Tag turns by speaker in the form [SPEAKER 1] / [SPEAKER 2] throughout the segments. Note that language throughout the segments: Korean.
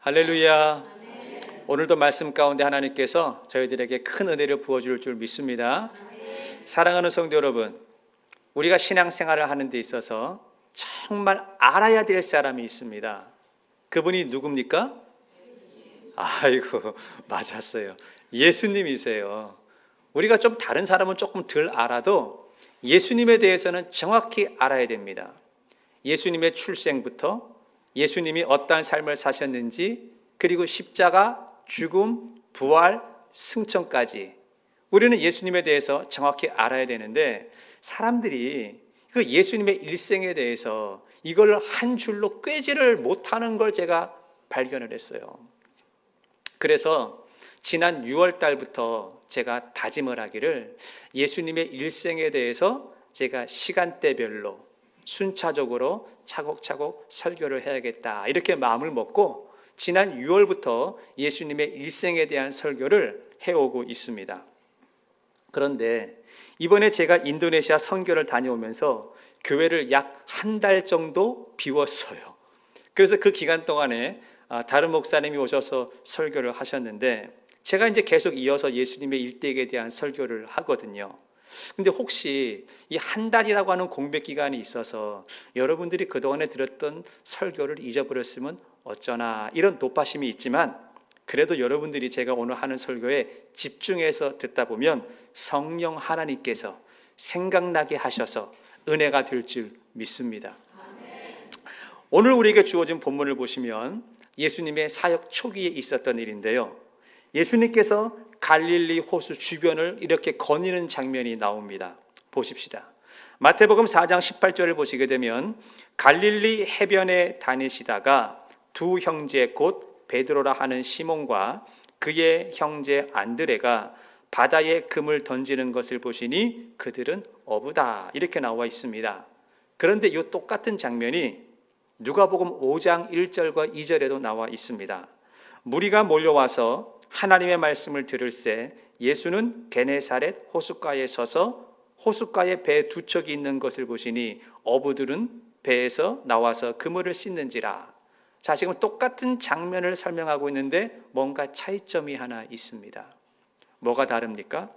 [SPEAKER 1] 할렐루야. 오늘도 말씀 가운데 하나님께서 저희들에게 큰 은혜를 부어줄 줄 믿습니다. 사랑하는 성도 여러분, 우리가 신앙생활을 하는 데 있어서 정말 알아야 될 사람이 있습니다. 그분이 누굽니까? 아이고, 맞았어요. 예수님이세요. 우리가 좀 다른 사람은 조금 덜 알아도 예수님에 대해서는 정확히 알아야 됩니다. 예수님의 출생부터 예수님이 어떠한 삶을 사셨는지, 그리고 십자가, 죽음, 부활, 승천까지 우리는 예수님에 대해서 정확히 알아야 되는데, 사람들이 그 예수님의 일생에 대해서 이걸 한 줄로 꿰지를 못하는 걸 제가 발견을 했어요. 그래서 지난 6월 달부터 제가 다짐을 하기를, 예수님의 일생에 대해서 제가 시간대별로 순차적으로 차곡차곡 설교를 해야겠다, 이렇게 마음을 먹고 지난 6월부터 예수님의 일생에 대한 설교를 해오고 있습니다. 그런데 이번에 제가 인도네시아 선교를 다녀오면서 교회를 약 한 달 정도 비웠어요. 그래서 그 기간 동안에 다른 목사님이 오셔서 설교를 하셨는데, 제가 이제 계속 이어서 예수님의 일대에 대한 설교를 하거든요. 근데 혹시 이 한 달이라고 하는 공백 기간이 있어서 여러분들이 그동안에 들었던 설교를 잊어버렸으면 어쩌나, 이런 노파심이 있지만, 그래도 여러분들이 제가 오늘 하는 설교에 집중해서 듣다 보면 성령 하나님께서 생각나게 하셔서 은혜가 될 줄 믿습니다. 오늘 우리에게 주어진 본문을 보시면 예수님의 사역 초기에 있었던 일인데요, 예수님께서 갈릴리 호수 주변을 이렇게 거니는 장면이 나옵니다. 보십시다. 마태복음 4장 18절을 보시게 되면, 갈릴리 해변에 다니시다가 두 형제 곧 베드로라 하는 시몬과 그의 형제 안드레가 바다에 금을 던지는 것을 보시니 그들은 어부다, 이렇게 나와 있습니다. 그런데 이 똑같은 장면이 누가복음 5장 1절과 2절에도 나와 있습니다. 무리가 몰려와서 하나님의 말씀을 들을새 예수는 게네사렛 호숫가에 서서 호숫가에 배 두 척이 있는 것을 보시니 어부들은 배에서 나와서 그물을 씻는지라. 자, 지금 똑같은 장면을 설명하고 있는데 뭔가 차이점이 하나 있습니다. 뭐가 다릅니까?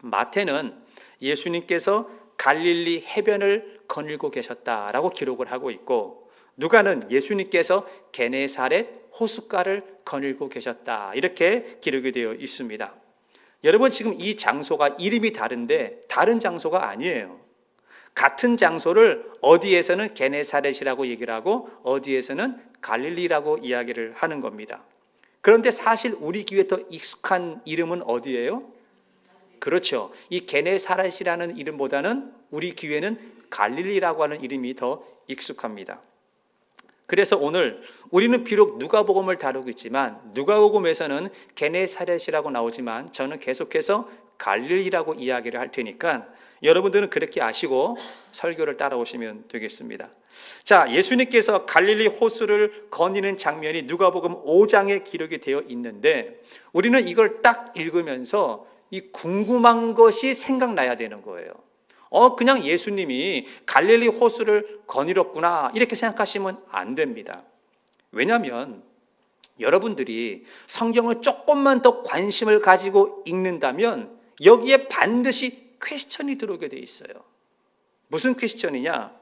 [SPEAKER 1] 마태는 예수님께서 갈릴리 해변을 거닐고 계셨다라고 기록을 하고 있고, 누가는 예수님께서 게네사렛 호숫가를 거닐고 계셨다, 이렇게 기록이 되어 있습니다. 여러분, 지금 이 장소가 이름이 다른데 다른 장소가 아니에요. 같은 장소를 어디에서는 게네사렛이라고 얘기를 하고 어디에서는 갈릴리라고 이야기를 하는 겁니다. 그런데 사실 우리 귀에 더 익숙한 이름은 어디예요? 그렇죠. 이 게네사렛이라는 이름보다는 우리 귀에는 갈릴리라고 하는 이름이 더 익숙합니다. 그래서 오늘 우리는 비록 누가복음을 다루고 있지만 누가복음에서는 게네사렛이라고 나오지만 저는 계속해서 갈릴리라고 이야기를 할 테니까 여러분들은 그렇게 아시고 설교를 따라오시면 되겠습니다. 자, 예수님께서 갈릴리 호수를 거니는 장면이 누가복음 5장에 기록이 되어 있는데, 우리는 이걸 딱 읽으면서 이 궁금한 것이 생각나야 되는 거예요. 그냥 예수님이 갈릴리 호수를 거닐었구나, 이렇게 생각하시면 안 됩니다. 왜냐하면 여러분들이 성경을 조금만 더 관심을 가지고 읽는다면 여기에 반드시 퀘스천이 들어오게 돼 있어요. 무슨 퀘스천이냐?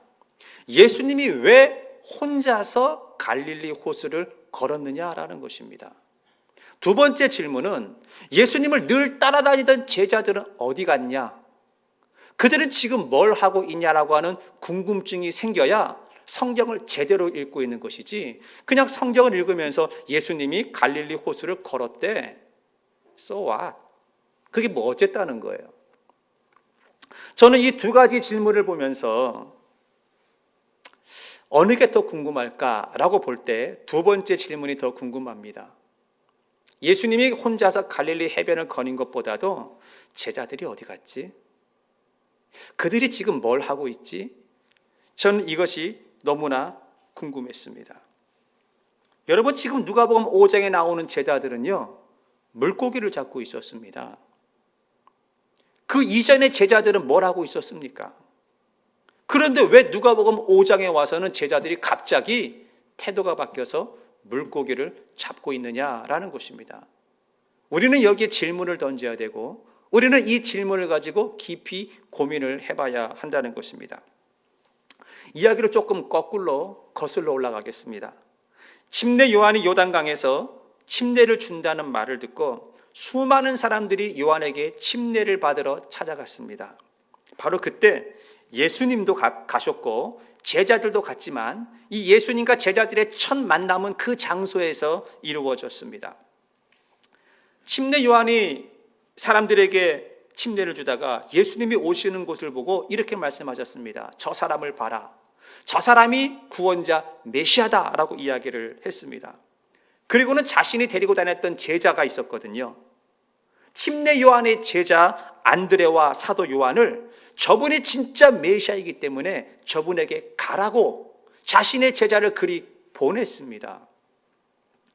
[SPEAKER 1] 예수님이 왜 혼자서 갈릴리 호수를 걸었느냐라는 것입니다. 두 번째 질문은, 예수님을 늘 따라다니던 제자들은 어디 갔냐? 그들은 지금 뭘 하고 있냐라고 하는 궁금증이 생겨야 성경을 제대로 읽고 있는 것이지, 그냥 성경을 읽으면서 예수님이 갈릴리 호수를 걸었대, so what? 그게 뭐 어쨌다는 거예요. 저는 이 두 가지 질문을 보면서 어느 게 더 궁금할까라고 볼 때 두 번째 질문이 더 궁금합니다. 예수님이 혼자서 갈릴리 해변을 거닌 것보다도 제자들이 어디 갔지? 그들이 지금 뭘 하고 있지? 저는 이것이 너무나 궁금했습니다. 여러분, 지금 누가복음 5장에 나오는 제자들은요, 물고기를 잡고 있었습니다. 그 이전의 제자들은 뭘 하고 있었습니까? 그런데 왜 누가복음 5장에 와서는 제자들이 갑자기 태도가 바뀌어서 물고기를 잡고 있느냐라는 것입니다. 우리는 여기에 질문을 던져야 되고 우리는 이 질문을 가지고 깊이 고민을 해봐야 한다는 것입니다. 이야기를 조금 거꾸로 거슬러 올라가겠습니다. 침례 요한이 요단강에서 침례를 준다는 말을 듣고 수많은 사람들이 요한에게 침례를 받으러 찾아갔습니다. 바로 그때 예수님도 가셨고 제자들도 갔지만 이 예수님과 제자들의 첫 만남은 그 장소에서 이루어졌습니다. 침례 요한이 사람들에게 침례를 주다가 예수님이 오시는 곳을 보고 이렇게 말씀하셨습니다. 저 사람을 봐라. 저 사람이 구원자 메시아다라고 이야기를 했습니다. 그리고는 자신이 데리고 다녔던 제자가 있었거든요. 침례 요한의 제자 안드레와 사도 요한을 저분이 진짜 메시아이기 때문에 저분에게 가라고 자신의 제자를 그리 보냈습니다.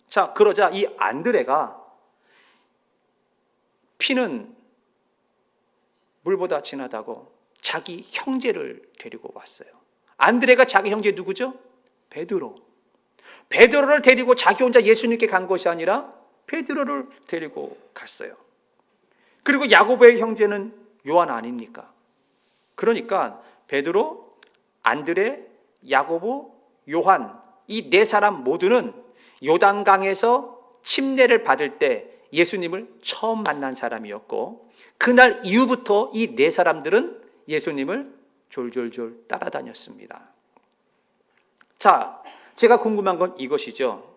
[SPEAKER 1] 자, 그러자 이 안드레가 피는 물보다 진하다고 자기 형제를 데리고 왔어요. 안드레가 자기 형제 누구죠? 베드로. 베드로를 데리고 자기 혼자 예수님께 간 것이 아니라 베드로를 데리고 갔어요. 그리고 야고보의 형제는 요한 아닙니까? 그러니까 베드로, 안드레, 야고보, 요한 이 네 사람 모두는 요단강에서 침례를 받을 때 예수님을 처음 만난 사람이었고 그날 이후부터 이 네 사람들은 예수님을 졸졸졸 따라다녔습니다. 자, 제가 궁금한 건 이것이죠.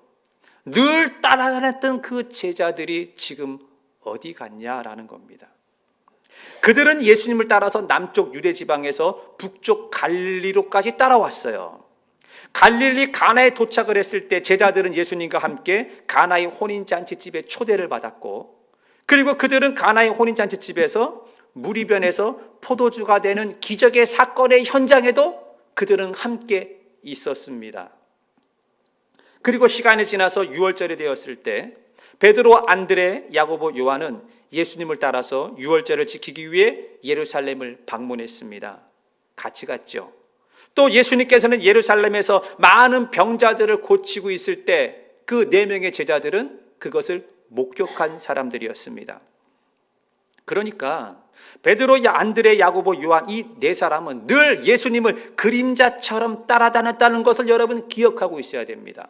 [SPEAKER 1] 늘 따라다녔던 그 제자들이 지금 어디 갔냐라는 겁니다. 그들은 예수님을 따라서 남쪽 유대 지방에서 북쪽 갈릴리로까지 따라왔어요. 갈릴리 가나에 도착을 했을 때 제자들은 예수님과 함께 가나의 혼인잔치집에 초대를 받았고 그리고 그들은 가나의 혼인잔치집에서 무리변에서 포도주가 되는 기적의 사건의 현장에도 그들은 함께 있었습니다. 그리고 시간이 지나서 유월절이 되었을 때 베드로, 안드레, 야고보, 요한은 예수님을 따라서 유월절을 지키기 위해 예루살렘을 방문했습니다. 같이 갔죠. 또 예수님께서는 예루살렘에서 많은 병자들을 고치고 있을 때 그 네 명의 제자들은 그것을 목격한 사람들이었습니다. 그러니까 베드로, 안드레, 야고보, 요한 이 네 사람은 늘 예수님을 그림자처럼 따라다녔다는 것을 여러분 기억하고 있어야 됩니다.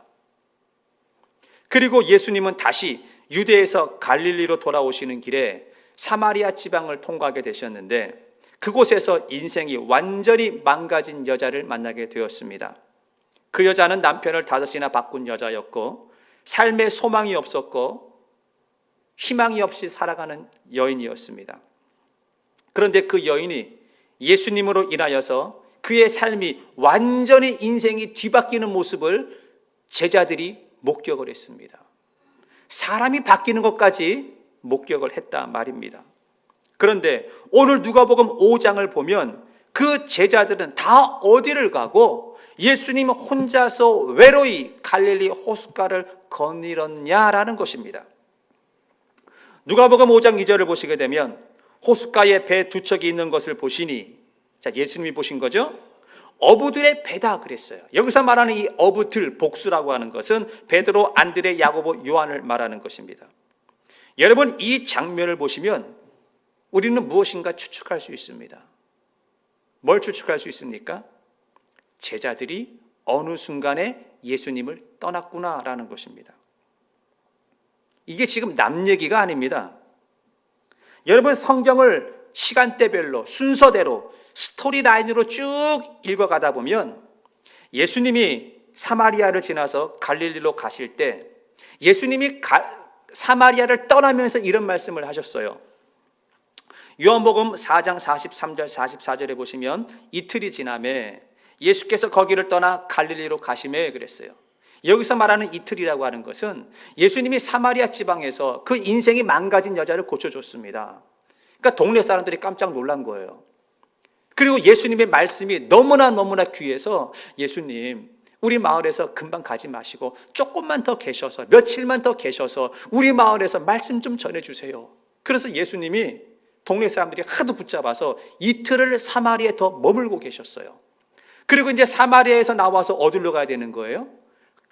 [SPEAKER 1] 그리고 예수님은 다시 유대에서 갈릴리로 돌아오시는 길에 사마리아 지방을 통과하게 되셨는데 그곳에서 인생이 완전히 망가진 여자를 만나게 되었습니다. 그 여자는 남편을 5이나 바꾼 여자였고 삶에 소망이 없었고 희망이 없이 살아가는 여인이었습니다. 그런데 그 여인이 예수님으로 인하여서 그의 삶이 완전히 인생이 뒤바뀌는 모습을 제자들이 목격을 했습니다. 사람이 바뀌는 것까지 목격을 했다 말입니다. 그런데 오늘 누가복음 5장을 보면 그 제자들은 다 어디를 가고 예수님 혼자서 외로이 갈릴리 호숫가를 거닐었냐라는 것입니다. 누가복음 5장 2절을 보시게 되면 호숫가에 배 2척이 있는 것을 보시니, 자, 예수님이 보신 거죠? 어부들의 배다 그랬어요. 여기서 말하는 이 어부들, 복수라고 하는 것은 베드로, 안드레, 야고보, 요한을 말하는 것입니다. 여러분, 이 장면을 보시면 우리는 무엇인가 추측할 수 있습니다. 뭘 추측할 수 있습니까? 제자들이 어느 순간에 예수님을 떠났구나라는 것입니다. 이게 지금 남 얘기가 아닙니다. 여러분, 성경을 시간대별로 순서대로 스토리라인으로 쭉 읽어가다 보면 예수님이 사마리아를 지나서 갈릴리로 가실 때 예수님이 사마리아를 떠나면서 이런 말씀을 하셨어요. 요한복음 4장 43절 44절에 보시면 이틀이 지나매 예수께서 거기를 떠나 갈릴리로 가시매 그랬어요. 여기서 말하는 이틀이라고 하는 것은 예수님이 사마리아 지방에서 그 인생이 망가진 여자를 고쳐줬습니다. 그러니까 동네 사람들이 깜짝 놀란 거예요. 그리고 예수님의 말씀이 너무나 귀해서 예수님, 우리 마을에서 금방 가지 마시고 조금만 더 계셔서 며칠만 더 계셔서 우리 마을에서 말씀 좀 전해주세요. 그래서 예수님이 동네 사람들이 하도 붙잡아서 이틀을 사마리아에 더 머물고 계셨어요. 그리고 이제 사마리아에서 나와서 어디로 가야 되는 거예요?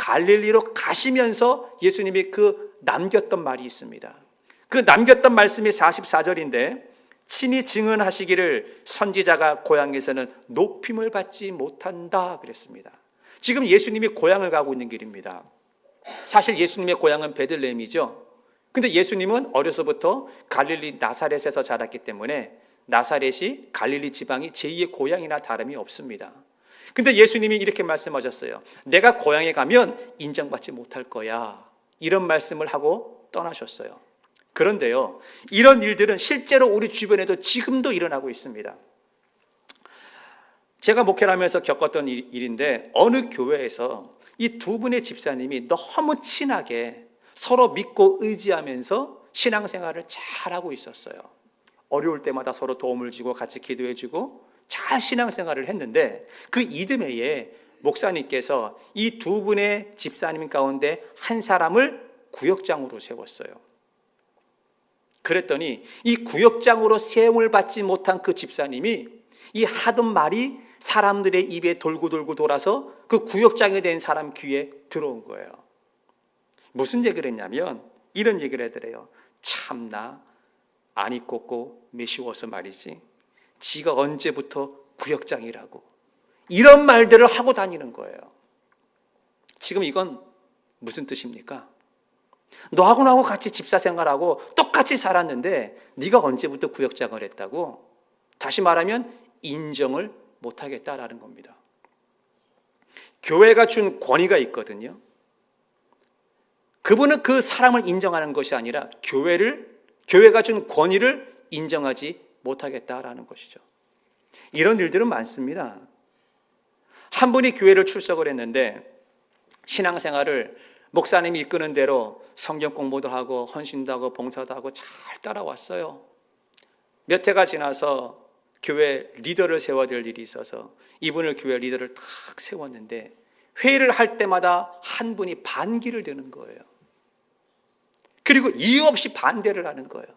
[SPEAKER 1] 갈릴리로 가시면서 예수님이 그 남겼던 말이 있습니다. 그 남겼던 말씀이 44절인데 친히 증언하시기를 선지자가 고향에서는 높임을 받지 못한다 그랬습니다. 지금 예수님이 고향을 가고 있는 길입니다. 사실 예수님의 고향은 베들레헴이죠. 근데 예수님은 어려서부터 갈릴리 나사렛에서 자랐기 때문에 나사렛이 갈릴리 지방이 제2의 고향이나 다름이 없습니다. 근데 예수님이 이렇게 말씀하셨어요. 내가 고향에 가면 인정받지 못할 거야. 이런 말씀을 하고 떠나셨어요. 그런데요, 이런 일들은 실제로 우리 주변에도 지금도 일어나고 있습니다. 제가 목회를 하면서 겪었던 일인데 어느 교회에서 이 두 분의 집사님이 너무 친하게 서로 믿고 의지하면서 신앙생활을 잘하고 있었어요. 어려울 때마다 서로 도움을 주고 같이 기도해주고 잘 신앙생활을 했는데 그 이듬해에 목사님께서 이 두 분의 집사님 가운데 한 사람을 구역장으로 세웠어요. 그랬더니 이 구역장으로 세움을 받지 못한 그 집사님이 이 하던 말이 사람들의 입에 돌고 돌아서 그 구역장이 된 사람 귀에 들어온 거예요. 무슨 얘기를 했냐면 이런 얘기를 하더래요. 참나 아니 꽂고 매시워서 말이지 지가 언제부터 구역장이라고 이런 말들을 하고 다니는 거예요. 지금 이건 무슨 뜻입니까? 너하고 나하고 같이 집사 생활하고 똑같이 살았는데 네가 언제부터 구역장을 했다고? 다시 말하면 인정을 못하겠다라는 겁니다. 교회가 준 권위가 있거든요. 그분은 그 사람을 인정하는 것이 아니라 교회가 준 권위를 인정하지 못하겠다라는 것이죠. 이런 일들은 많습니다. 한 분이 교회를 출석을 했는데 신앙생활을 목사님이 이끄는 대로 성경 공부도 하고 헌신도 하고 봉사도 하고 잘 따라왔어요. 몇 해가 지나서 교회 리더를 세워야 될 일이 있어서 이분을 교회 리더를 탁 세웠는데 회의를 할 때마다 한 분이 반기를 드는 거예요. 그리고 이유 없이 반대를 하는 거예요.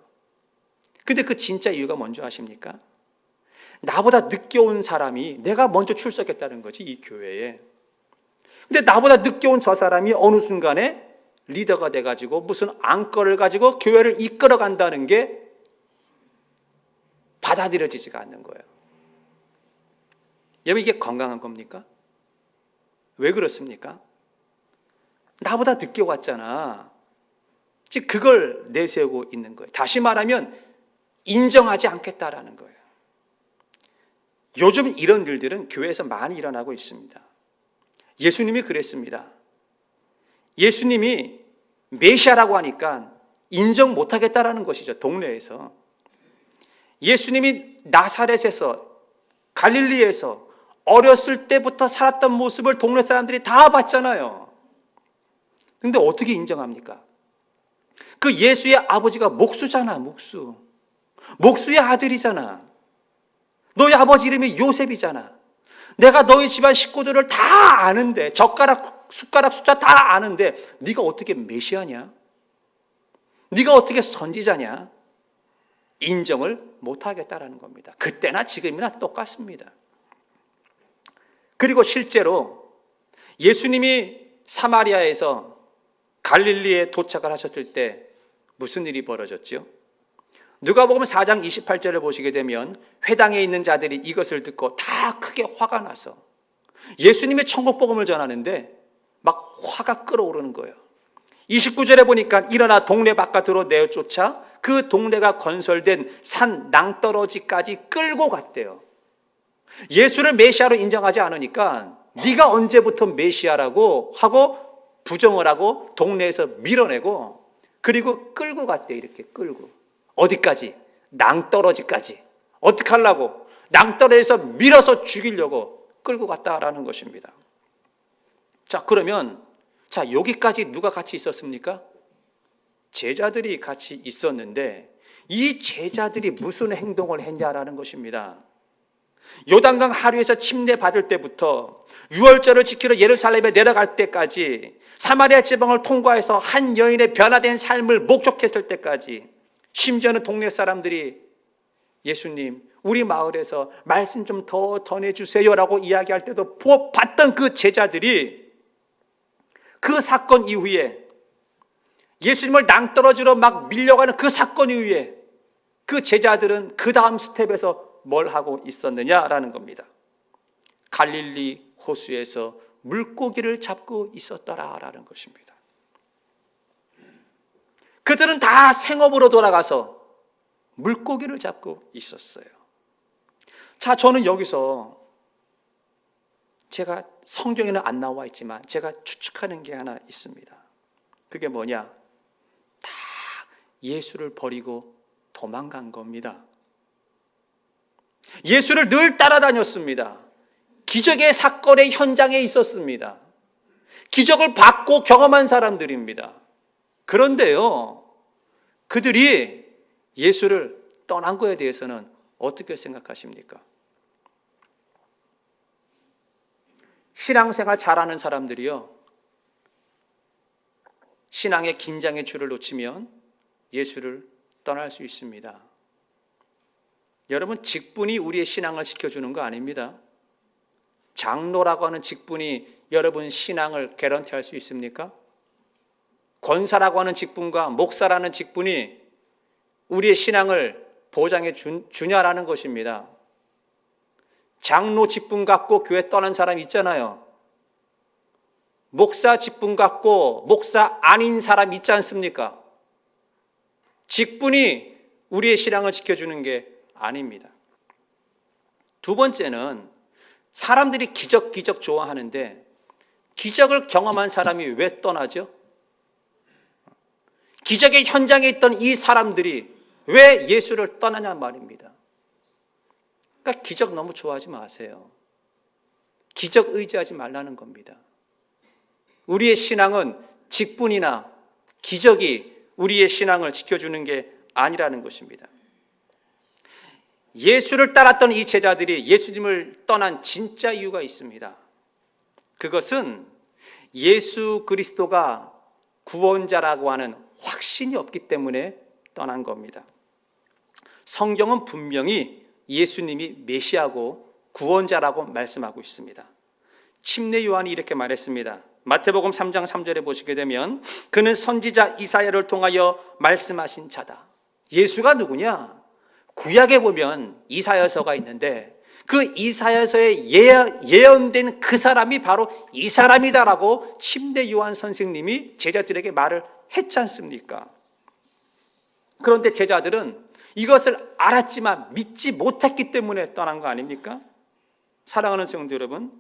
[SPEAKER 1] 근데 그 진짜 이유가 뭔지 아십니까? 나보다 늦게 온 사람이 내가 먼저 출석했다는 거지, 이 교회에. 근데 나보다 늦게 온 저 사람이 어느 순간에 리더가 돼가지고 무슨 안건을 가지고 교회를 이끌어 간다는 게 받아들여지지가 않는 거예요. 여러분, 이게 건강한 겁니까? 왜 그렇습니까? 나보다 늦게 왔잖아. 즉 그걸 내세우고 있는 거예요. 다시 말하면 인정하지 않겠다라는 거예요. 요즘 이런 일들은 교회에서 많이 일어나고 있습니다. 예수님이 그랬습니다. 예수님이 메시아라고 하니까 인정 못하겠다라는 것이죠. 동네에서. 예수님이 나사렛에서 갈릴리에서 어렸을 때부터 살았던 모습을 동네 사람들이 다 봤잖아요. 근데 어떻게 인정합니까? 그 예수의 아버지가 목수잖아. 목수의 아들이잖아. 너희 아버지 이름이 요셉이잖아. 내가 너희 집안 식구들을 다 아는데, 숟가락 숫자 다 아는데 네가 어떻게 메시아냐? 네가 어떻게 선지자냐? 인정을 못하겠다라는 겁니다. 그때나 지금이나 똑같습니다. 그리고 실제로 예수님이 사마리아에서 갈릴리에 도착을 하셨을 때 무슨 일이 벌어졌죠? 누가복음 4장 28절을 보시게 되면 회당에 있는 자들이 이것을 듣고 다 크게 화가 나서 예수님의 천국복음을 전하는데 막 화가 끓어오르는 거예요. 29절에 보니까 일어나 동네 바깥으로 내쫓아 그 동네가 건설된 산 낭떠러지까지 끌고 갔대요. 예수를 메시아로 인정하지 않으니까 네가 언제부터 메시아라고 하고 부정을 하고 동네에서 밀어내고 그리고 끌고 갔대. 이렇게 끌고 어디까지? 낭떠러지까지. 어떻게 하려고? 낭떠러지에서 밀어서 죽이려고 끌고 갔다라는 것입니다. 자, 그러면 여기까지 누가 같이 있었습니까? 제자들이 같이 있었는데 이 제자들이 무슨 행동을 했냐라는 것입니다. 요단강 하류에서 침례받을 때부터 유월절을 지키러 예루살렘에 내려갈 때까지 사마리아 지방을 통과해서 한 여인의 변화된 삶을 목격했을 때까지 심지어는 동네 사람들이 예수님 우리 마을에서 말씀 좀 더 전해주세요라고 이야기할 때도 봤던 그 제자들이 그 사건 이후에 예수님을 낭떠러지로 막 밀려가는 그 사건 이후에 그 제자들은 그 다음 스텝에서 뭘 하고 있었느냐라는 겁니다. 갈릴리 호수에서 물고기를 잡고 있었더라라는 것입니다. 그들은 다 생업으로 돌아가서 물고기를 잡고 있었어요. 자, 저는 여기서 제가 성경에는 안 나와 있지만 제가 추측하는 게 하나 있습니다. 그게 뭐냐? 다 예수를 버리고 도망간 겁니다. 예수를 늘 따라다녔습니다. 기적의 사건의 현장에 있었습니다. 기적을 받고 경험한 사람들입니다. 그런데요, 그들이 예수를 떠난 거에 대해서는 어떻게 생각하십니까? 신앙생활 잘하는 사람들이요, 신앙의 긴장의 줄을 놓치면 예수를 떠날 수 있습니다. 여러분, 직분이 우리의 신앙을 지켜주는 거 아닙니다. 장로라고 하는 직분이 여러분 신앙을 개런티할 수 있습니까? 권사라고 하는 직분과 목사라는 직분이 우리의 신앙을 보장해 주냐라는 것입니다. 장로 직분 갖고 교회 떠난 사람 있잖아요. 목사 직분 갖고 목사 아닌 사람 있지 않습니까? 직분이 우리의 신앙을 지켜주는 게 아닙니다. 두 번째는 사람들이 기적 좋아하는데 기적을 경험한 사람이 왜 떠나죠? 기적의 현장에 있던 이 사람들이 왜 예수를 떠나냐 말입니다. 그러니까 기적 너무 좋아하지 마세요. 기적 의지하지 말라는 겁니다. 우리의 신앙은 직분이나 기적이 우리의 신앙을 지켜주는 게 아니라는 것입니다. 예수를 따랐던 이 제자들이 예수님을 떠난 진짜 이유가 있습니다. 그것은 예수 그리스도가 구원자라고 하는 확신이 없기 때문에 떠난 겁니다. 성경은 분명히 예수님이 메시아고 구원자라고 말씀하고 있습니다. 침례 요한이 이렇게 말했습니다. 마태복음 3장 3절에 보시게 되면 그는 선지자 이사야를 통하여 말씀하신 자다. 예수가 누구냐? 구약에 보면 이사야서가 있는데 그 이사야서에 예언된 그 사람이 바로 이 사람이다라고 침례 요한 선생님이 제자들에게 말을 했지 않습니까? 그런데 제자들은 이것을 알았지만 믿지 못했기 때문에 떠난 거 아닙니까? 사랑하는 성도 여러분,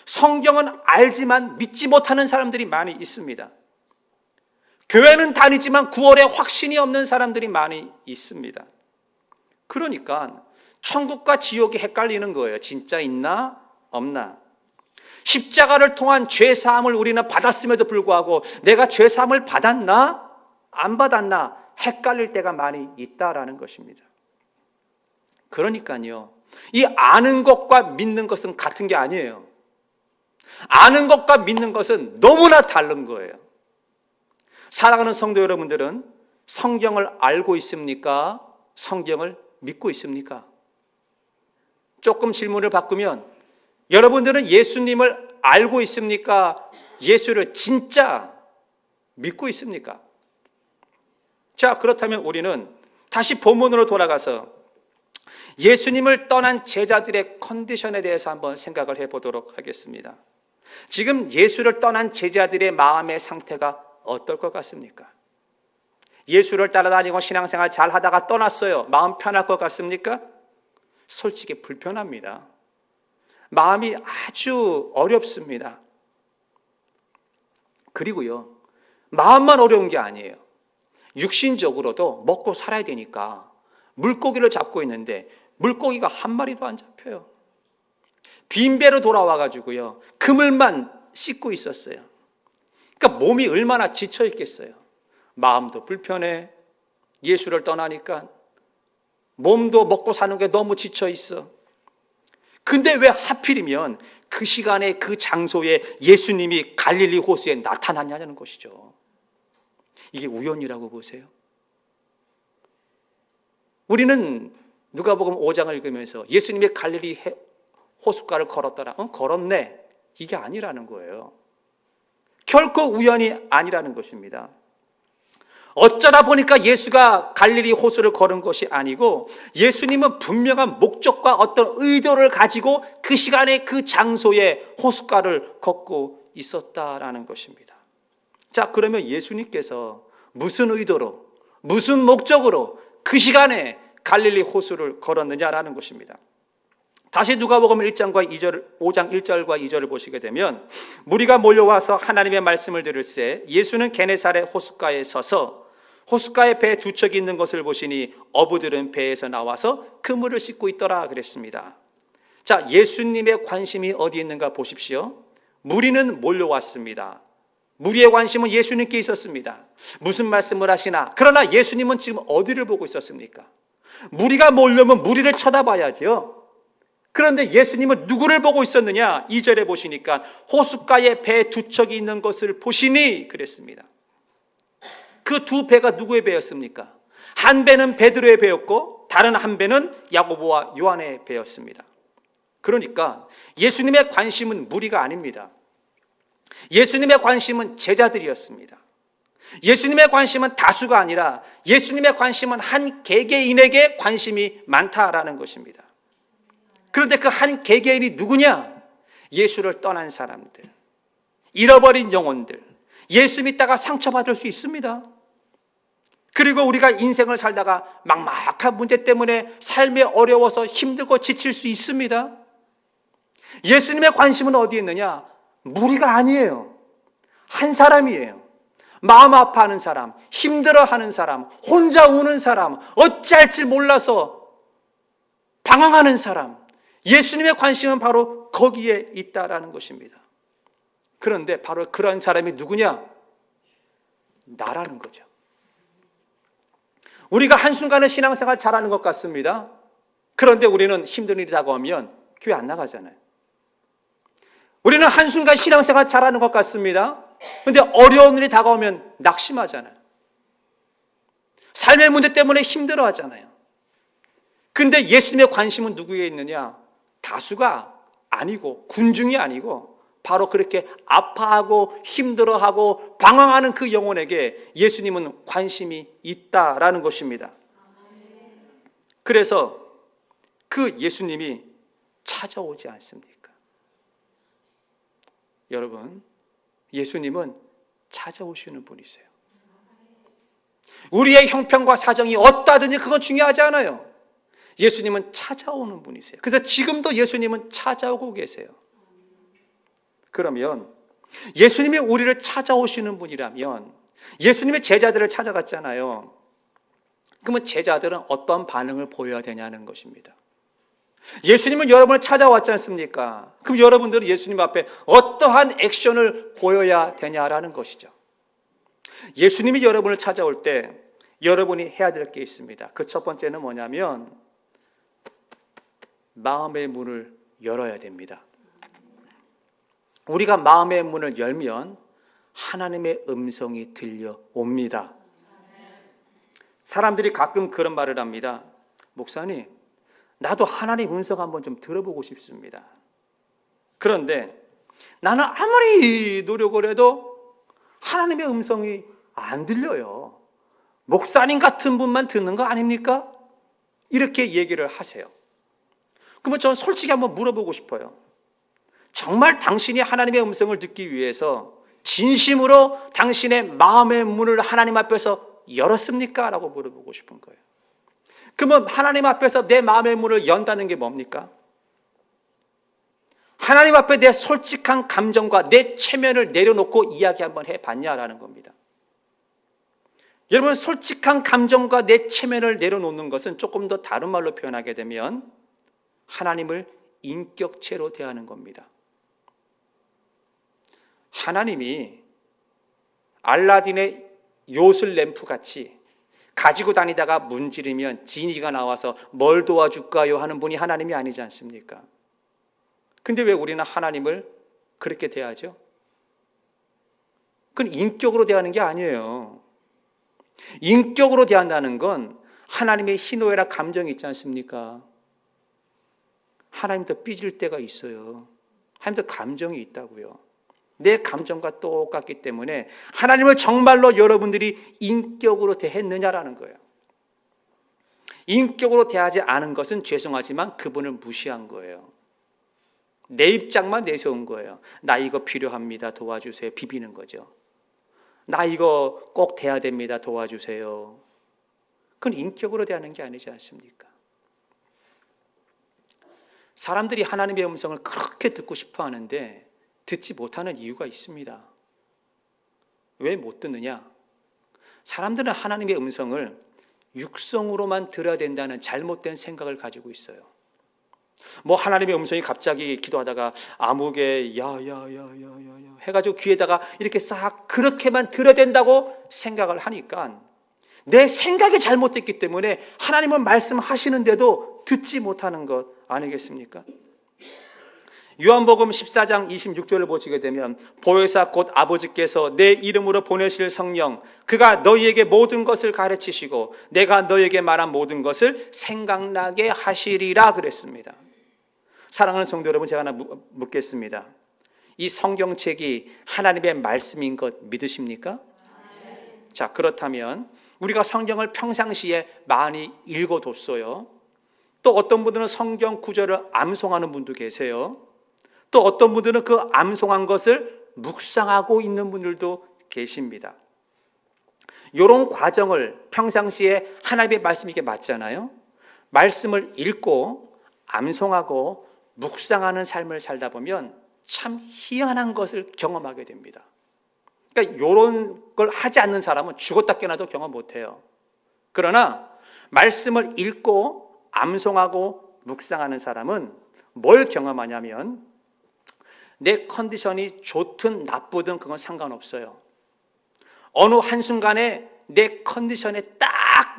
[SPEAKER 1] 성경은 알지만 믿지 못하는 사람들이 많이 있습니다. 교회는 다니지만 구원에 확신이 없는 사람들이 많이 있습니다. 그러니까 천국과 지옥이 헷갈리는 거예요. 진짜 있나 없나. 십자가를 통한 죄사함을 우리는 받았음에도 불구하고 내가 죄사함을 받았나 안 받았나 헷갈릴 때가 많이 있다라는 것입니다. 그러니까요, 이 아는 것과 믿는 것은 같은 게 아니에요. 아는 것과 믿는 것은 너무나 다른 거예요. 사랑하는 성도 여러분들은 성경을 알고 있습니까? 성경을 믿고 있습니까? 조금 질문을 바꾸면 여러분들은 예수님을 알고 있습니까? 예수를 진짜 믿고 있습니까? 자, 그렇다면 우리는 다시 본문으로 돌아가서 예수님을 떠난 제자들의 컨디션에 대해서 한번 생각을 해보도록 하겠습니다. 지금 예수를 떠난 제자들의 마음의 상태가 어떨 것 같습니까? 예수를 따라다니고 신앙생활 잘 하다가 떠났어요. 마음 편할 것 같습니까? 솔직히 불편합니다. 마음이 아주 어렵습니다. 그리고요, 마음만 어려운 게 아니에요. 육신적으로도 먹고 살아야 되니까 물고기를 잡고 있는데 물고기가 한 마리도 안 잡혀요. 빈배로 돌아와가지고요, 그물만 씻고 있었어요. 그러니까 몸이 얼마나 지쳐 있겠어요. 마음도 불편해. 예수를 떠나니까 몸도 먹고 사는 게 너무 지쳐 있어. 근데 왜 하필이면 그 시간에 그 장소에 예수님이 갈릴리 호수에 나타났냐는 것이죠. 이게 우연이라고 보세요? 우리는 누가복음 5장을 읽으면서 예수님이 갈릴리 호숫가를 걸었더라. 걸었네. 이게 아니라는 거예요. 결코 우연이 아니라는 것입니다. 어쩌다 보니까 예수가 갈릴리 호수를 걸은 것이 아니고 예수님은 분명한 목적과 어떤 의도를 가지고 그 시간에 그 장소에 호숫가를 걷고 있었다라는 것입니다. 자, 그러면 예수님께서 무슨 의도로, 무슨 목적으로 그 시간에 갈릴리 호수를 걸었느냐라는 것입니다. 다시 누가복음 1장과 2절, 5장 1절과 2절을 보시게 되면 무리가 몰려와서 하나님의 말씀을 들을새 예수는 게네사렛 호숫가에 서서 호숫가에 배 두 척이 있는 것을 보시니 어부들은 배에서 나와서 그물을 씻고 있더라 그랬습니다. 자, 예수님의 관심이 어디 있는가 보십시오. 무리는 몰려왔습니다. 무리의 관심은 예수님께 있었습니다. 무슨 말씀을 하시나? 그러나 예수님은 지금 어디를 보고 있었습니까? 무리가 몰려오면 무리를 쳐다봐야죠. 그런데 예수님은 누구를 보고 있었느냐? 2절에 보시니까 호숫가에 배 두 척이 있는 것을 보시니 그랬습니다. 그 두 배가 누구의 배였습니까? 한 배는 베드로의 배였고 다른 한 배는 야고보와 요한의 배였습니다. 그러니까 예수님의 관심은 무리가 아닙니다. 예수님의 관심은 제자들이었습니다. 예수님의 관심은 다수가 아니라 예수님의 관심은 한 개개인에게 관심이 많다라는 것입니다. 그런데 그 한 개개인이 누구냐? 예수를 떠난 사람들, 잃어버린 영혼들, 예수 믿다가 상처받을 수 있습니다. 그리고 우리가 인생을 살다가 막막한 문제 때문에 삶이 어려워서 힘들고 지칠 수 있습니다. 예수님의 관심은 어디에 있느냐? 무리가 아니에요. 한 사람이에요. 마음 아파하는 사람, 힘들어하는 사람, 혼자 우는 사람, 어찌할지 몰라서 방황하는 사람. 예수님의 관심은 바로 거기에 있다라는 것입니다. 그런데 바로 그런 사람이 누구냐? 나라는 거죠. 우리가 한순간에 신앙생활 잘하는 것 같습니다. 그런데 우리는 힘든 일이 다가오면 교회 안 나가잖아요. 우리는 한순간 신앙생활 잘하는 것 같습니다. 그런데 어려운 일이 다가오면 낙심하잖아요. 삶의 문제 때문에 힘들어하잖아요. 근데 예수님의 관심은 누구에 있느냐? 다수가 아니고 군중이 아니고 바로 그렇게 아파하고 힘들어하고 방황하는 그 영혼에게 예수님은 관심이 있다라는 것입니다. 그래서 그 예수님이 찾아오지 않습니까? 여러분, 예수님은 찾아오시는 분이세요. 우리의 형편과 사정이 어떠하든지 그건 중요하지 않아요. 예수님은 찾아오는 분이세요. 그래서 지금도 예수님은 찾아오고 계세요. 그러면 예수님이 우리를 찾아오시는 분이라면 예수님의 제자들을 찾아갔잖아요. 그러면 제자들은 어떤 반응을 보여야 되냐는 것입니다. 예수님은 여러분을 찾아왔지 않습니까? 그럼 여러분들은 예수님 앞에 어떠한 액션을 보여야 되냐라는 것이죠. 예수님이 여러분을 찾아올 때 여러분이 해야 될 게 있습니다. 그 첫 번째는 뭐냐면 마음의 문을 열어야 됩니다. 우리가 마음의 문을 열면 하나님의 음성이 들려옵니다. 사람들이 가끔 그런 말을 합니다. 목사님, 나도 하나님 음성 한번 좀 들어보고 싶습니다. 그런데 나는 아무리 노력을 해도 하나님의 음성이 안 들려요. 목사님 같은 분만 듣는 거 아닙니까? 이렇게 얘기를 하세요. 그러면 저는 솔직히 한번 물어보고 싶어요. 정말 당신이 하나님의 음성을 듣기 위해서 진심으로 당신의 마음의 문을 하나님 앞에서 열었습니까? 라고 물어보고 싶은 거예요. 그러면 하나님 앞에서 내 마음의 문을 연다는 게 뭡니까? 하나님 앞에 내 솔직한 감정과 내 체면을 내려놓고 이야기 한번 해봤냐라는 겁니다. 여러분, 솔직한 감정과 내 체면을 내려놓는 것은 조금 더 다른 말로 표현하게 되면 하나님을 인격체로 대하는 겁니다. 하나님이 알라딘의 요술 램프 같이 가지고 다니다가 문지르면 지니가 나와서 뭘 도와줄까요 하는 분이 하나님이 아니지 않습니까? 근데 왜 우리는 하나님을 그렇게 대하죠? 그건 인격으로 대하는 게 아니에요. 인격으로 대한다는 건 하나님의 희노애락 감정이 있지 않습니까? 하나님도 삐질 때가 있어요. 하나님도 감정이 있다고요. 내 감정과 똑같기 때문에 하나님을 정말로 여러분들이 인격으로 대했느냐라는 거예요. 인격으로 대하지 않은 것은 죄송하지만 그분을 무시한 거예요. 내 입장만 내세운 거예요. 나 이거 필요합니다. 도와주세요. 비비는 거죠. 나 이거 꼭 돼야 됩니다. 도와주세요. 그건 인격으로 대하는 게 아니지 않습니까? 사람들이 하나님의 음성을 그렇게 듣고 싶어 하는데 듣지 못하는 이유가 있습니다. 왜 못 듣느냐? 사람들은 하나님의 음성을 육성으로만 들어야 된다는 잘못된 생각을 가지고 있어요. 뭐 하나님의 음성이 갑자기 기도하다가 아무개 야야야야야야 해가지고 귀에다가 이렇게 싹 그렇게만 들어야 된다고 생각을 하니까 내 생각이 잘못됐기 때문에 하나님은 말씀하시는데도 듣지 못하는 것 아니겠습니까? 요한복음 14장 26절을 보시게 되면 보혜사 곧 아버지께서 내 이름으로 보내실 성령 그가 너희에게 모든 것을 가르치시고 내가 너희에게 말한 모든 것을 생각나게 하시리라 그랬습니다. 사랑하는 성도 여러분, 제가 하나 묻겠습니다. 이 성경책이 하나님의 말씀인 것 믿으십니까? 자, 그렇다면 우리가 성경을 평상시에 많이 읽어뒀어요. 또 어떤 분들은 성경 구절을 암송하는 분도 계세요. 또 어떤 분들은 그 암송한 것을 묵상하고 있는 분들도 계십니다. 이런 과정을 평상시에 하나님의 말씀이 이게 맞잖아요. 말씀을 읽고 암송하고 묵상하는 삶을 살다 보면 참 희한한 것을 경험하게 됩니다. 그러니까 이런 걸 하지 않는 사람은 죽었다 깨어나도 경험 못해요. 그러나 말씀을 읽고 암송하고 묵상하는 사람은 뭘 경험하냐면 내 컨디션이 좋든 나쁘든 그건 상관없어요. 어느 한순간에 내 컨디션에 딱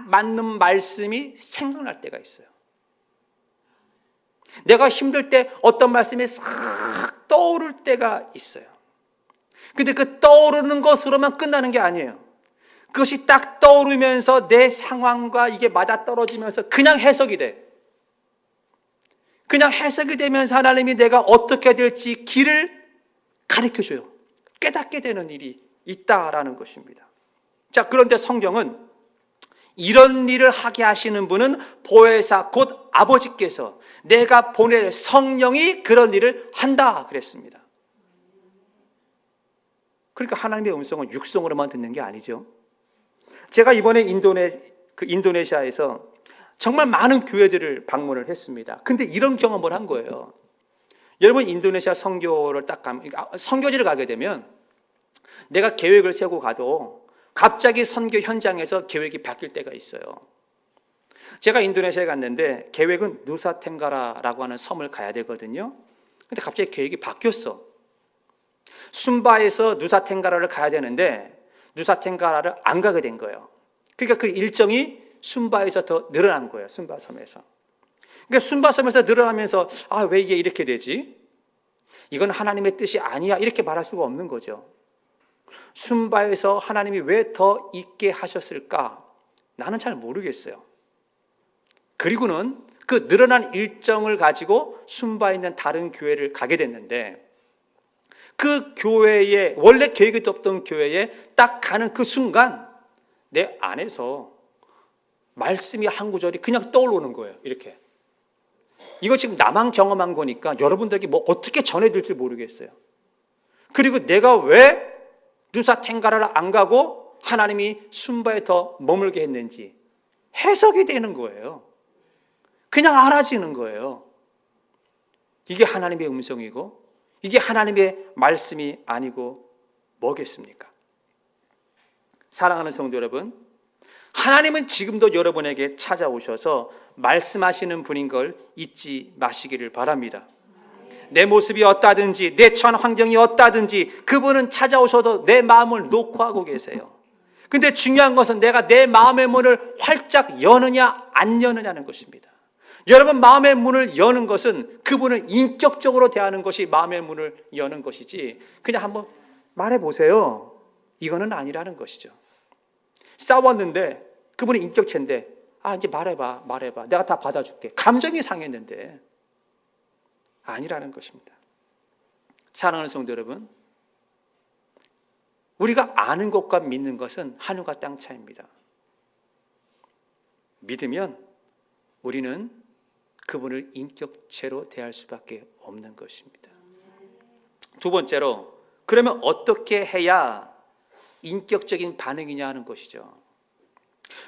[SPEAKER 1] 맞는 말씀이 생각날 때가 있어요. 내가 힘들 때 어떤 말씀이 싹 떠오를 때가 있어요. 근데 그 떠오르는 것으로만 끝나는 게 아니에요. 그것이 딱 떠오르면서 내 상황과 이게 맞아떨어지면서 그냥 해석이 돼. 그냥 해석이 되면서 하나님이 내가 어떻게 될지 길을 가르쳐줘요. 깨닫게 되는 일이 있다라는 것입니다. 자, 그런데 성경은 이런 일을 하게 하시는 분은 보혜사 곧 아버지께서 내가 보낼 성령이 그런 일을 한다 그랬습니다. 그러니까 하나님의 음성은 육성으로만 듣는 게 아니죠. 제가 이번에 인도네시아에서 정말 많은 교회들을 방문을 했습니다. 근데 이런 경험을 한 거예요. 여러분, 인도네시아 선교를 선교지를 가게 되면 내가 계획을 세우고 가도 갑자기 선교 현장에서 계획이 바뀔 때가 있어요. 제가 인도네시아에 갔는데 계획은 누사텐가라라고 하는 섬을 가야 되거든요. 근데 갑자기 계획이 바뀌었어. 순바에서 누사텐가라를 가야 되는데 누사텐가라를 안 가게 된 거예요. 그러니까 그 일정이 순바에서 더 늘어난 거예요. 순바 섬에서. 그러니까 순바 섬에서 늘어나면서 왜 이게 이렇게 되지? 이건 하나님의 뜻이 아니야. 이렇게 말할 수가 없는 거죠. 순바에서 하나님이 왜 더 있게 하셨을까? 나는 잘 모르겠어요. 그리고는 그 늘어난 일정을 가지고 순바에 있는 다른 교회를 가게 됐는데 그 교회에 원래 계획이 없던 교회에 딱 가는 그 순간 내 안에서 말씀이 한 구절이 그냥 떠오르는 거예요. 이렇게. 이거 지금 나만 경험한 거니까 여러분들에게 뭐 어떻게 전해질지 모르겠어요. 그리고 내가 왜 누사텐가라를 안 가고 하나님이 순바에 더 머물게 했는지 해석이 되는 거예요. 그냥 알아지는 거예요. 이게 하나님의 음성이고 이게 하나님의 말씀이 아니고 뭐겠습니까? 사랑하는 성도 여러분, 하나님은 지금도 여러분에게 찾아오셔서 말씀하시는 분인 걸 잊지 마시기를 바랍니다. 내 모습이 어떠하든지 내 처한 환경이 어떠하든지 그분은 찾아오셔도 내 마음을 놓고 하고 계세요. 근데 중요한 것은 내가 내 마음의 문을 활짝 여느냐 안 여느냐는 것입니다. 여러분, 마음의 문을 여는 것은 그분을 인격적으로 대하는 것이 마음의 문을 여는 것이지 그냥 한번 말해보세요. 이거는 아니라는 것이죠. 싸웠는데 그분이 인격체인데 이제 말해봐 내가 다 받아줄게. 감정이 상했는데 아니라는 것입니다. 사랑하는 성도 여러분, 우리가 아는 것과 믿는 것은 하늘과 땅 차이입니다. 믿으면 우리는 그분을 인격체로 대할 수밖에 없는 것입니다. 두 번째로, 그러면 어떻게 해야 인격적인 반응이냐 하는 것이죠.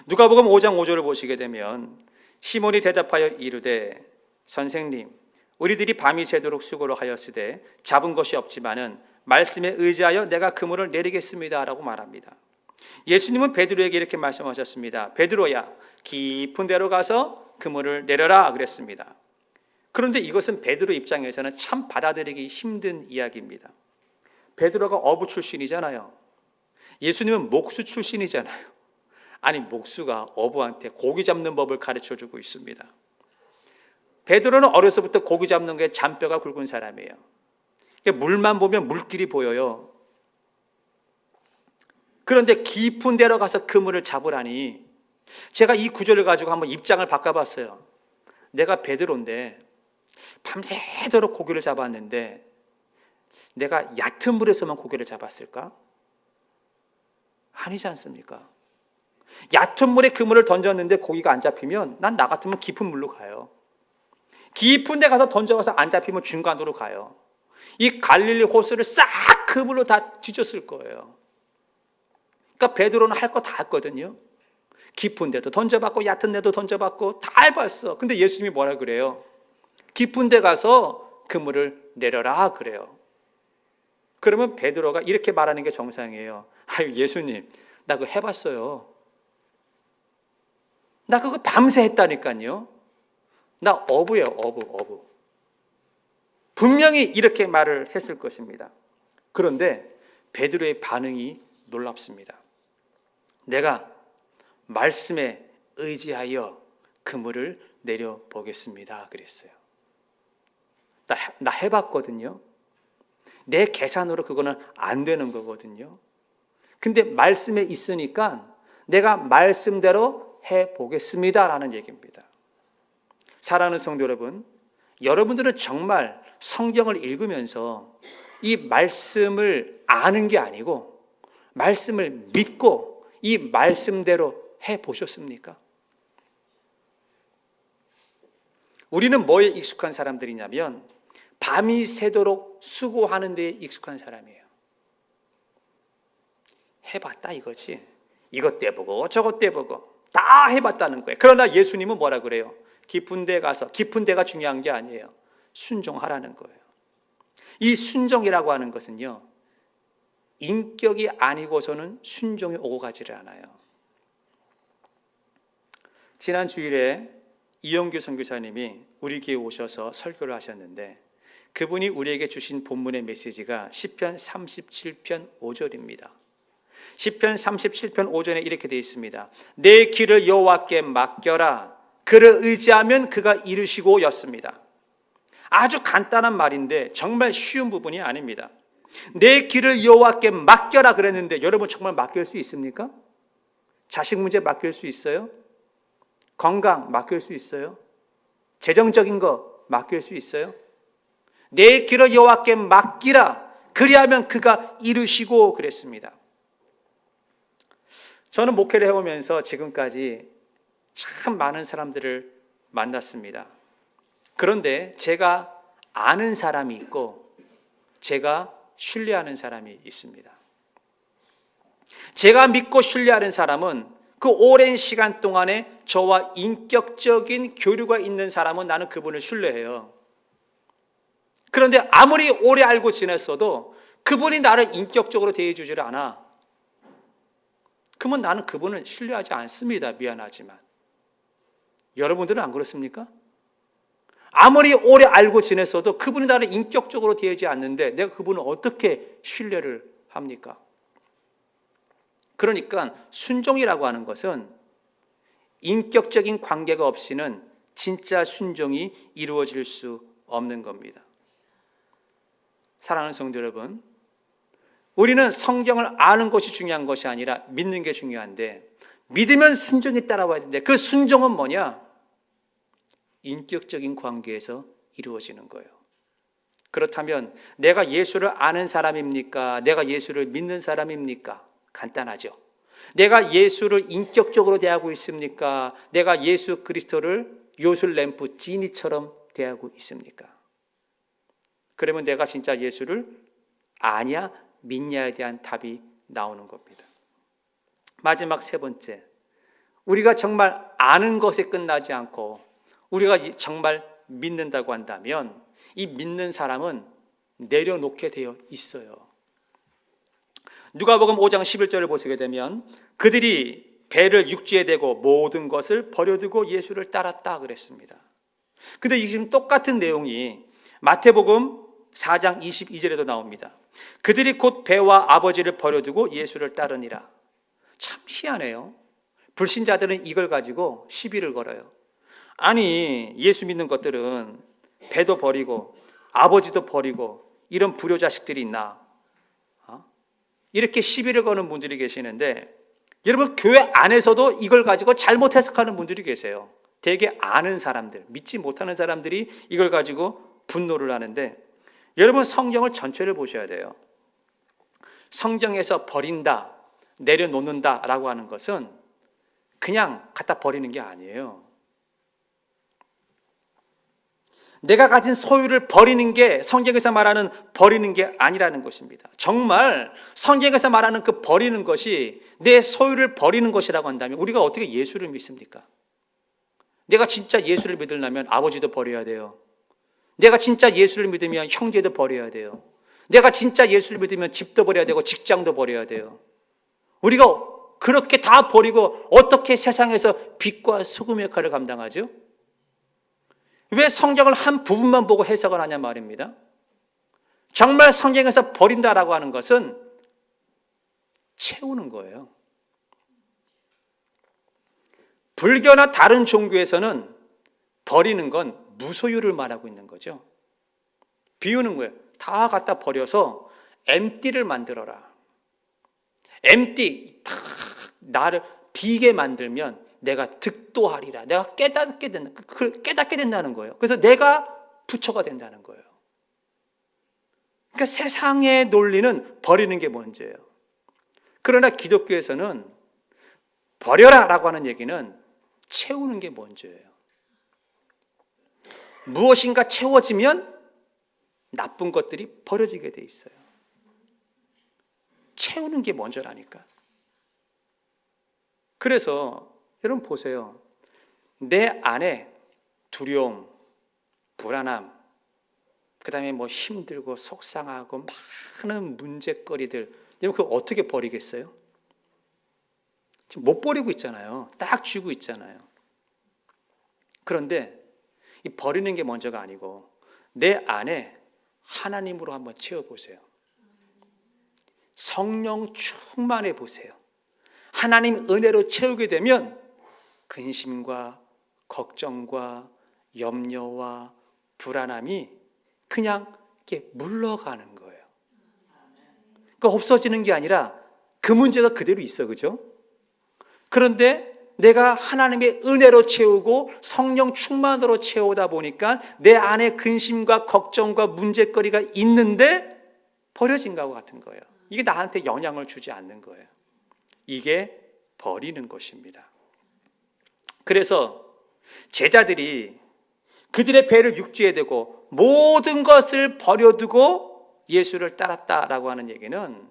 [SPEAKER 1] 누가복음 5장 5절을 보시게 되면 시몬이 대답하여 이르되 선생님, 우리들이 밤이 새도록 수고를 하였으되 잡은 것이 없지만은 말씀에 의지하여 내가 그물을 내리겠습니다 라고 말합니다. 예수님은 베드로에게 이렇게 말씀하셨습니다. 베드로야, 깊은 데로 가서 그물을 내려라 그랬습니다. 그런데 이것은 베드로 입장에서는 참 받아들이기 힘든 이야기입니다. 베드로가 어부 출신이잖아요. 예수님은 목수 출신이잖아요. 아니, 목수가 어부한테 고기 잡는 법을 가르쳐주고 있습니다. 베드로는 어려서부터 고기 잡는 게 잔뼈가 굵은 사람이에요. 물만 보면 물길이 보여요. 그런데 깊은 데로 가서 그물을 잡으라니, 제가 이 구절을 가지고 한번 입장을 바꿔봤어요. 내가 베드로인데 밤새도록 고기를 잡았는데 내가 얕은 물에서만 고기를 잡았을까? 아니지 않습니까? 얕은 물에 그물을 던졌는데 고기가 안 잡히면 난 나 같으면 깊은 물로 가요. 깊은 데 가서 던져가서 안 잡히면 중간으로 가요. 이 갈릴리 호수를 싹 그물로 다 뒤졌을 거예요. 그러니까 베드로는 할 거 다 했거든요. 깊은 데도 던져봤고 얕은 데도 던져봤고 다 해봤어. 근데 예수님이 뭐라 그래요? 깊은 데 가서 그물을 내려라 그래요. 그러면 베드로가 이렇게 말하는 게 정상이에요. 아유, 예수님, 나 그거 해봤어요. 나 그거 밤새 했다니까요. 나 어부예요, 어부. 분명히 이렇게 말을 했을 것입니다. 그런데 베드로의 반응이 놀랍습니다. 내가 말씀에 의지하여 그물을 내려보겠습니다 그랬어요. 나 해봤거든요. 내 계산으로 그거는 안 되는 거거든요. 근데 말씀에 있으니까 내가 말씀대로 해보겠습니다 라는 얘기입니다. 사랑하는 성도 여러분, 여러분들은 정말 성경을 읽으면서 이 말씀을 아는 게 아니고 말씀을 믿고 이 말씀대로 해보셨습니까? 우리는 뭐에 익숙한 사람들이냐면 밤이 새도록 수고하는 데에 익숙한 사람이에요. 해봤다 이거지. 이것 떼보고 저것 떼보고 다 해봤다는 거예요. 그러나 예수님은 뭐라 그래요? 깊은 데 가서, 깊은 데가 중요한 게 아니에요. 순종하라는 거예요. 이 순종이라고 하는 것은요, 인격이 아니고서는 순종이 오고 가지를 않아요. 지난 주일에 이영규 선교사님이 우리 교회에 오셔서 설교를 하셨는데 그분이 우리에게 주신 본문의 메시지가 시편 37편 5절입니다. 시편 37편 5절에 이렇게 되어 있습니다. 내 길을 여호와께 맡겨라. 그를 의지하면 그가 이루시고 였습니다. 아주 간단한 말인데 정말 쉬운 부분이 아닙니다. 내 길을 여호와께 맡겨라 그랬는데 여러분 정말 맡길 수 있습니까? 자식 문제 맡길 수 있어요? 건강 맡길 수 있어요? 재정적인 거 맡길 수 있어요? 내 길을 여호와께 맡기라. 그리하면 그가 이루시고 그랬습니다. 저는 목회를 해오면서 지금까지 참 많은 사람들을 만났습니다. 그런데 제가 아는 사람이 있고 제가 신뢰하는 사람이 있습니다. 제가 믿고 신뢰하는 사람은 그 오랜 시간 동안에 저와 인격적인 교류가 있는 사람은 나는 그분을 신뢰해요. 그런데 아무리 오래 알고 지냈어도 그분이 나를 인격적으로 대해주지를 않아. 그러면 나는 그분을 신뢰하지 않습니다. 미안하지만. 여러분들은 안 그렇습니까? 아무리 오래 알고 지냈어도 그분이 나를 인격적으로 대하지 않는데 내가 그분을 어떻게 신뢰를 합니까? 그러니까 순종이라고 하는 것은 인격적인 관계가 없이는 진짜 순종이 이루어질 수 없는 겁니다. 사랑하는 성도 여러분, 우리는 성경을 아는 것이 중요한 것이 아니라 믿는 게 중요한데 믿으면 순종이 따라와야 되는데 그 순종은 뭐냐? 인격적인 관계에서 이루어지는 거예요. 그렇다면 내가 예수를 아는 사람입니까? 내가 예수를 믿는 사람입니까? 간단하죠. 내가 예수를 인격적으로 대하고 있습니까? 내가 예수 그리스도를 요술램프 지니처럼 대하고 있습니까? 그러면 내가 진짜 예수를 아냐 믿냐에 대한 답이 나오는 겁니다. 마지막 세 번째, 우리가 정말 아는 것에 끝나지 않고 우리가 정말 믿는다고 한다면 이 믿는 사람은 내려놓게 되어 있어요. 누가복음 5장 11절을 보시게 되면 그들이 배를 육지에 대고 모든 것을 버려두고 예수를 따랐다 그랬습니다. 근데 지금 똑같은 내용이 마태복음 4장 22절에도 나옵니다. 그들이 곧 배와 아버지를 버려두고 예수를 따르니라. 참 희한해요. 불신자들은 이걸 가지고 시비를 걸어요. 아니, 예수 믿는 것들은 배도 버리고 아버지도 버리고 이런 불효자식들이 있나? 이렇게 시비를 거는 분들이 계시는데, 여러분 교회 안에서도 이걸 가지고 잘못 해석하는 분들이 계세요. 되게 아는 사람들, 믿지 못하는 사람들이 이걸 가지고 분노를 하는데, 여러분 성경을 전체를 보셔야 돼요. 성경에서 버린다, 내려놓는다 라고 하는 것은 그냥 갖다 버리는 게 아니에요. 내가 가진 소유를 버리는 게 성경에서 말하는 버리는 게 아니라는 것입니다. 정말 성경에서 말하는 그 버리는 것이 내 소유를 버리는 것이라고 한다면 우리가 어떻게 예수를 믿습니까? 내가 진짜 예수를 믿으려면 아버지도 버려야 돼요. 내가 진짜 예수를 믿으면 형제도 버려야 돼요. 내가 진짜 예수를 믿으면 집도 버려야 되고 직장도 버려야 돼요. 우리가 그렇게 다 버리고 어떻게 세상에서 빛과 소금의 역할을 감당하죠? 왜 성경을 한 부분만 보고 해석을 하냐 말입니다. 정말 성경에서 버린다라고 하는 것은 채우는 거예요. 불교나 다른 종교에서는 버리는 건 무소유를 말하고 있는 거죠. 비우는 거예요. 다 갖다 버려서 empty를 만들어라. empty, 다 나를 비게 만들면 내가 득도하리라. 내가 깨닫게 된다는 거예요. 그래서 내가 부처가 된다는 거예요. 그러니까 세상의 논리는 버리는 게 먼저예요. 그러나 기독교에서는 버려라라고 하는 얘기는 채우는 게 먼저예요. 무엇인가 채워지면 나쁜 것들이 버려지게 돼 있어요. 채우는 게 먼저라니까. 그래서 여러분 보세요. 내 안에 두려움, 불안함, 그 다음에 뭐 힘들고 속상하고 많은 문제거리들, 여러분 그거 어떻게 버리겠어요? 지금 못 버리고 있잖아요. 딱 쥐고 있잖아요. 그런데 이 버리는 게 먼저가 아니고 내 안에 하나님으로 한번 채워보세요. 성령 충만해 보세요. 하나님 은혜로 채우게 되면 근심과 걱정과 염려와 불안함이 그냥 이렇게 물러가는 거예요. 그러니까 없어지는 게 아니라 그 문제가 그대로 있어, 그죠? 그런데 내가 하나님의 은혜로 채우고 성령 충만으로 채우다 보니까 내 안에 근심과 걱정과 문제거리가 있는데 버려진 것과 같은 거예요. 이게 나한테 영향을 주지 않는 거예요. 이게 버리는 것입니다. 그래서 제자들이 그들의 배를 육지에 대고 모든 것을 버려두고 예수를 따랐다라고 하는 얘기는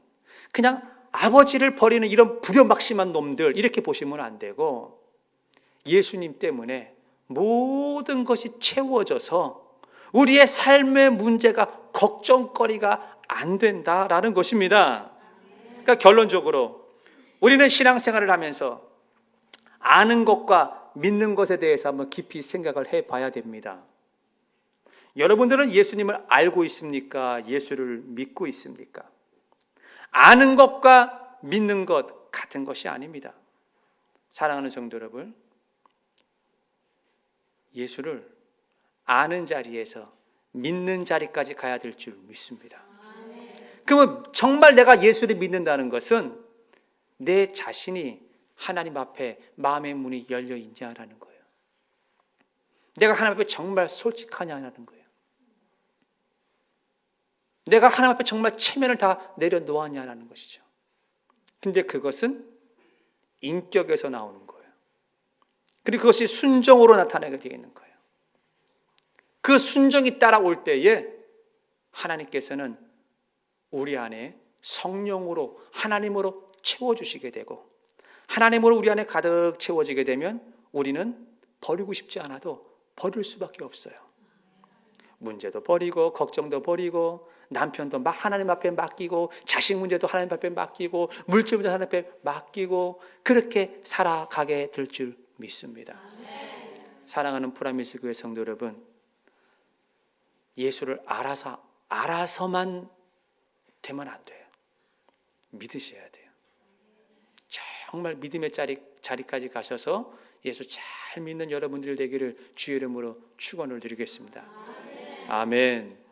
[SPEAKER 1] 그냥 아버지를 버리는 이런 불효막심한 놈들 이렇게 보시면 안 되고 예수님 때문에 모든 것이 채워져서 우리의 삶의 문제가 걱정거리가 안 된다라는 것입니다. 그러니까 결론적으로 우리는 신앙생활을 하면서 아는 것과 믿는 것에 대해서 한번 깊이 생각을 해봐야 됩니다. 여러분들은 예수님을 알고 있습니까? 예수를 믿고 있습니까? 아는 것과 믿는 것 같은 것이 아닙니다. 사랑하는 성도 여러분, 예수를 아는 자리에서 믿는 자리까지 가야 될 줄 믿습니다. 그러면 정말 내가 예수를 믿는다는 것은 내 자신이 하나님 앞에 마음의 문이 열려 있냐라는 거예요. 내가 하나님 앞에 정말 솔직하냐라는 거예요. 내가 하나님 앞에 정말 체면을 다 내려놓았냐라는 것이죠. 근데 그것은 인격에서 나오는 거예요. 그리고 그것이 순종으로 나타나게 되어 있는 거예요. 그 순종이 따라올 때에 하나님께서는 우리 안에 성령으로 하나님으로 채워주시게 되고, 하나님으로 우리 안에 가득 채워지게 되면 우리는 버리고 싶지 않아도 버릴 수밖에 없어요. 문제도 버리고, 걱정도 버리고, 남편도 막 하나님 앞에 맡기고, 자식 문제도 하나님 앞에 맡기고, 물질 문제도 하나님 앞에 맡기고, 그렇게 살아가게 될 줄 믿습니다. 사랑하는 프라미스 교회 성도 여러분, 예수를 알아서만 되면 안 돼요. 믿으셔야 돼요. 정말 믿음의 자리까지 가셔서 예수 잘 믿는 여러분들 되기를 주의 이름으로 축원을 드리겠습니다. 아멘.